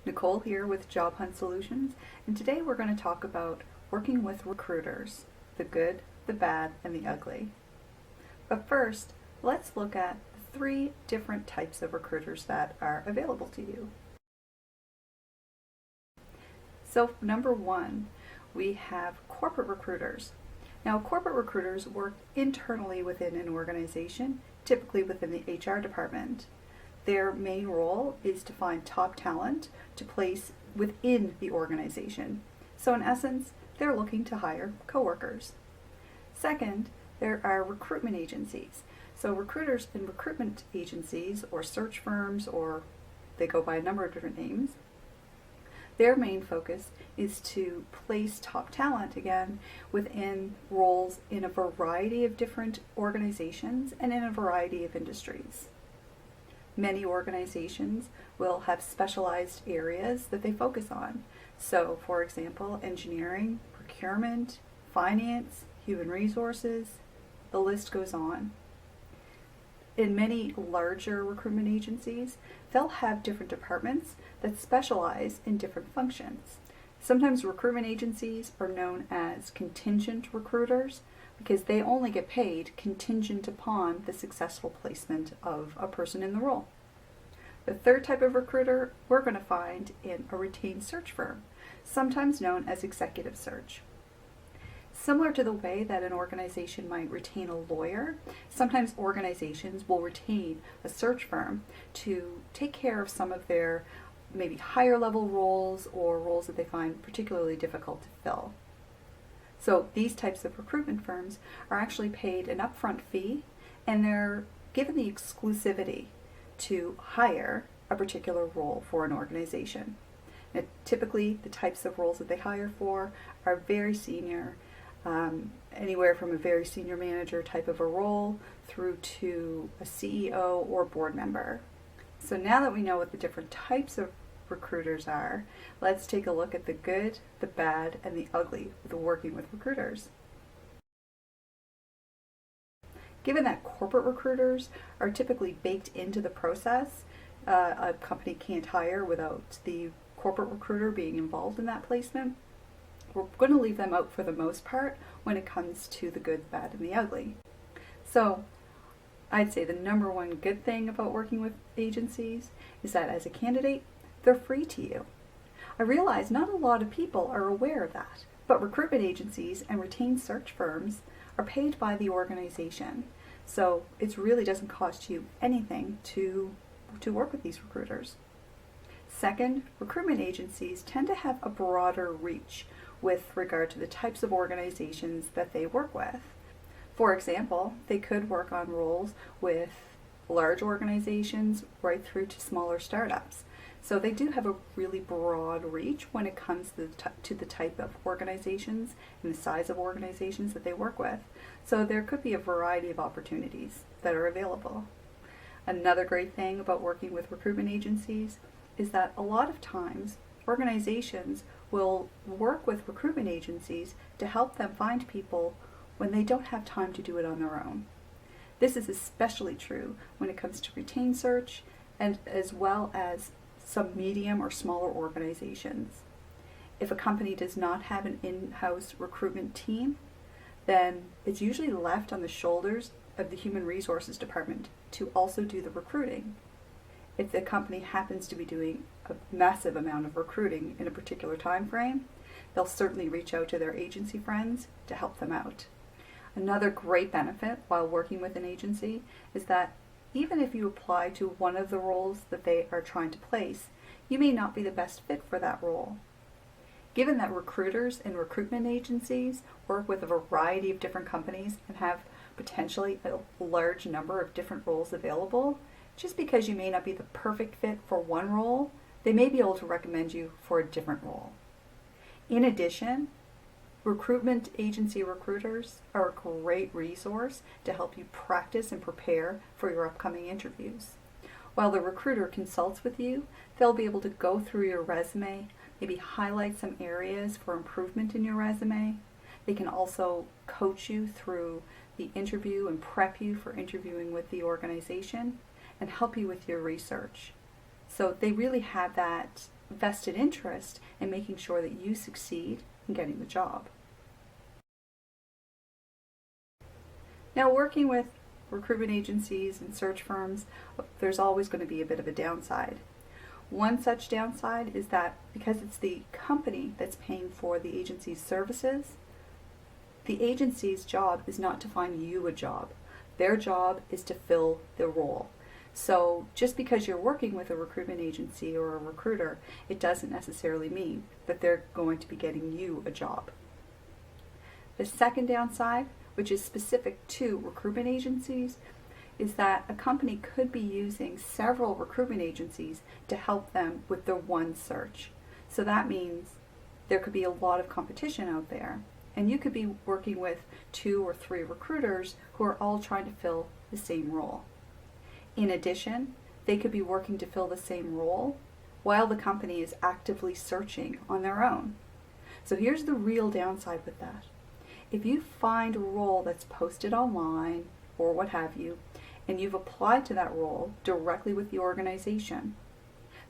Nicole here with Job Hunt Solutions, and today we're going to talk about working with recruiters, the good, the bad, and the ugly. But first, let's look at the 3 different types of recruiters that are available to you. So number 1, we have corporate recruiters. Now, corporate recruiters work internally within an organization, typically within the HR department. Their main role is to find top talent to place within the organization. So in essence, they're looking to hire coworkers. Second, there are recruitment agencies. So recruiters in recruitment agencies or search firms, or they go by a number of different names, their main focus is to place top talent, again, within roles in a variety of different organizations and in a variety of industries. Many organizations will have specialized areas that they focus on. So, for example, engineering, procurement, finance, human resources, the list goes on. In many larger recruitment agencies, they'll have different departments that specialize in different functions. Sometimes recruitment agencies are known as contingent recruiters because they only get paid contingent upon the successful placement of a person in the role. The third type of recruiter we're going to find in a retained search firm, sometimes known as executive search. Similar to the way that an organization might retain a lawyer, sometimes organizations will retain a search firm to take care of some of their maybe higher level roles or roles that they find particularly difficult to fill. So these types of recruitment firms are actually paid an upfront fee, and they're given the exclusivity to hire a particular role for an organization. Now, typically, the types of roles that they hire for are very senior, anywhere from a very senior manager type of a role through to a CEO or board member. So now that we know what the different types of recruiters are, let's take a look at the good, the bad, and the ugly with working with recruiters. Given that corporate recruiters are typically baked into the process, a company can't hire without the corporate recruiter being involved in that placement, we're going to leave them out for the most part when it comes to the good, the bad, and the ugly. So I'd say the number one good thing about working with agencies is that as a candidate, they're free to you. I realize not a lot of people are aware of that, but recruitment agencies and retained search firms are paid by the organization. So it really doesn't cost you anything to work with these recruiters. Second, recruitment agencies tend to have a broader reach with regard to the types of organizations that they work with. For example, they could work on roles with large organizations right through to smaller startups. So they do have a really broad reach when it comes to the type of organizations and the size of organizations that they work with. So there could be a variety of opportunities that are available. Another great thing about working with recruitment agencies is that a lot of times organizations will work with recruitment agencies to help them find people when they don't have time to do it on their own. This is especially true when it comes to retained search and as well as some medium or smaller organizations. If a company does not have an in-house recruitment team, then it's usually left on the shoulders of the human resources department to also do the recruiting. If the company happens to be doing a massive amount of recruiting in a particular time frame, they'll certainly reach out to their agency friends to help them out. Another great benefit while working with an agency is that even if you apply to one of the roles that they are trying to place, you may not be the best fit for that role. Given that recruiters and recruitment agencies work with a variety of different companies and have potentially a large number of different roles available, just because you may not be the perfect fit for one role, they may be able to recommend you for a different role. In addition, recruitment agency recruiters are a great resource to help you practice and prepare for your upcoming interviews. While the recruiter consults with you, they'll be able to go through your resume, maybe highlight some areas for improvement in your resume. They can also coach you through the interview and prep you for interviewing with the organization and help you with your research. So they really have that vested interest in making sure that you succeed in getting the job. Now, working with recruitment agencies and search firms, there's always going to be a bit of a downside. One such downside is that because it's the company that's paying for the agency's services, the agency's job is not to find you a job. Their job is to fill the role. So just because you're working with a recruitment agency or a recruiter, it doesn't necessarily mean that they're going to be getting you a job. The second downside, which is specific to recruitment agencies, is that a company could be using several recruitment agencies to help them with their one search. So that means there could be a lot of competition out there, and you could be working with 2 or 3 recruiters who are all trying to fill the same role. In addition, they could be working to fill the same role while the company is actively searching on their own. So here's the real downside with that. If you find a role that's posted online or what have you, and you've applied to that role directly with the organization,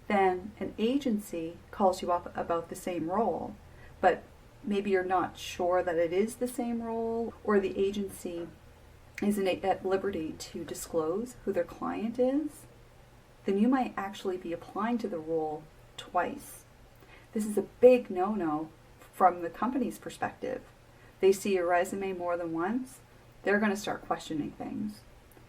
then an agency calls you up about the same role, but maybe you're not sure that it is the same role, or the agency isn't at liberty to disclose who their client is, then you might actually be applying to the role twice. This is a big no-no from the company's perspective. They see your resume more than once, they're going to start questioning things.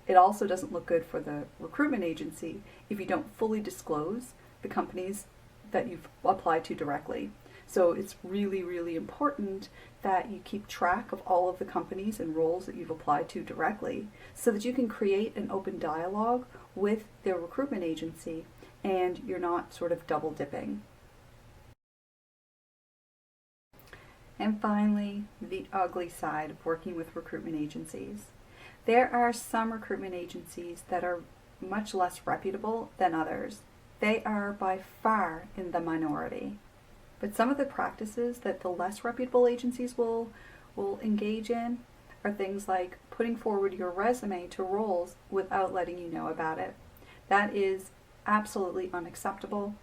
It also doesn't look good for the recruitment agency if you don't fully disclose the companies that you've applied to directly. So it's really, really important that you keep track of all of the companies and roles that you've applied to directly so that you can create an open dialogue with the recruitment agency and you're not sort of double dipping. And finally, the ugly side of working with recruitment agencies. There are some recruitment agencies that are much less reputable than others. They are by far in the minority. But some of the practices that the less reputable agencies will engage in are things like putting forward your resume to roles without letting you know about it. That is absolutely unacceptable.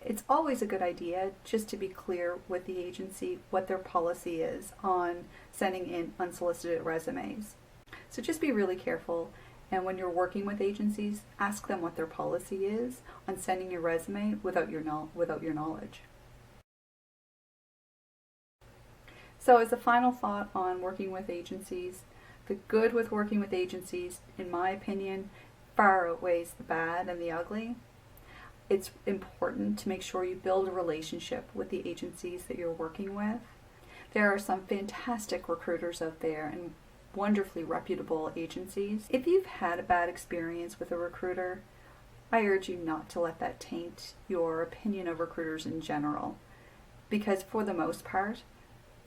It's always a good idea just to be clear with the agency what their policy is on sending in unsolicited resumes. So just be really careful, and when you're working with agencies, ask them what their policy is on sending your resume without your knowledge. So as a final thought on working with agencies, the good with working with agencies, in my opinion, far outweighs the bad and the ugly. It's important to make sure you build a relationship with the agencies that you're working with. There are some fantastic recruiters out there and wonderfully reputable agencies. If you've had a bad experience with a recruiter, I urge you not to let that taint your opinion of recruiters in general, because for the most part,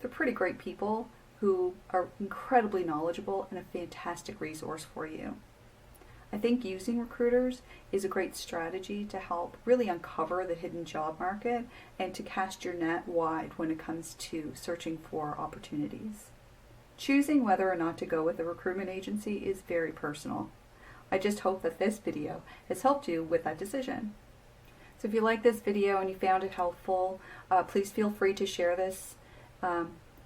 they're pretty great people who are incredibly knowledgeable and a fantastic resource for you. I think using recruiters is a great strategy to help really uncover the hidden job market and to cast your net wide when it comes to searching for opportunities. Choosing whether or not to go with a recruitment agency is very personal. I just hope that this video has helped you with that decision. So if you like this video and you found it helpful, please feel free to share this.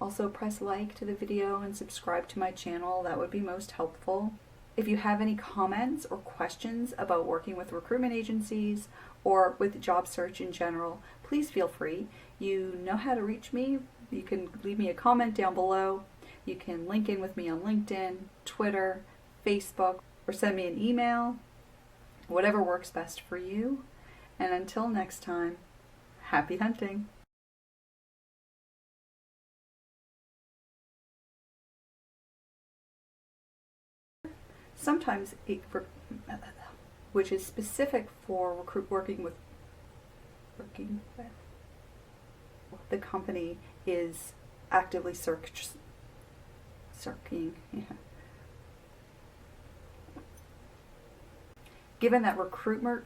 Also press like to the video and subscribe to my channel. That would be most helpful. If you have any comments or questions about working with recruitment agencies or with job search in general, please feel free. You know how to reach me. You can leave me a comment down below. You can link in with me on LinkedIn, Twitter, Facebook, or send me an email. Whatever works best for you. And until next time, happy hunting. Sometimes, which is specific for working with the company is actively searching. Yeah. Given that recruiters